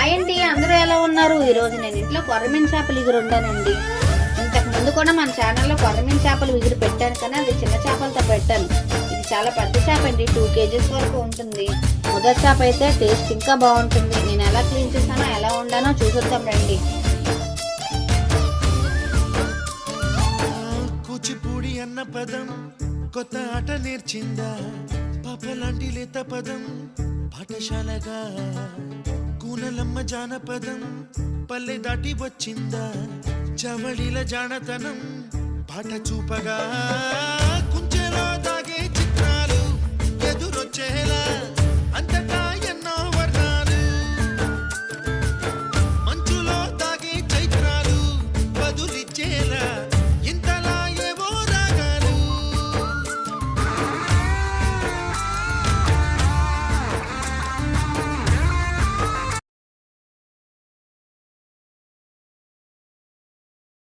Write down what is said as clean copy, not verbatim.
Hi అండి, అందరూ ఎలా ఉన్నారు? ఈరోజు నేను ఇంట్లో కొర్రమీన్ చేపలు ఇగురు వండానండి. ఇంతకు ముందు కూడా మన ఛానల్లో కొర్రమీన్ చేపలు ఇగురు పెట్టాను, కానీ అది చిన్న చేపలతో పెట్టాను. ఇది చాలా పెద్ద చేప అండి, 2 kgs వరకు ఉంటుంది. మొదటి చేప అయితే టేస్ట్ ఇంకా బాగుంటుంది. నేను ఎలా క్లీన్ చేశానో ఎలా వండానో చూసేద్దాం రండి. కూచిపూడి అన్న పదం కొత్త ఆట నేర్చిందా, పాపలాంటి లేత పదం పాఠశాలగా, కూనలమ్మ జానపదం పల్లె దాటి వచ్చిందా, చవళిల జానతనం పాట చూపగా.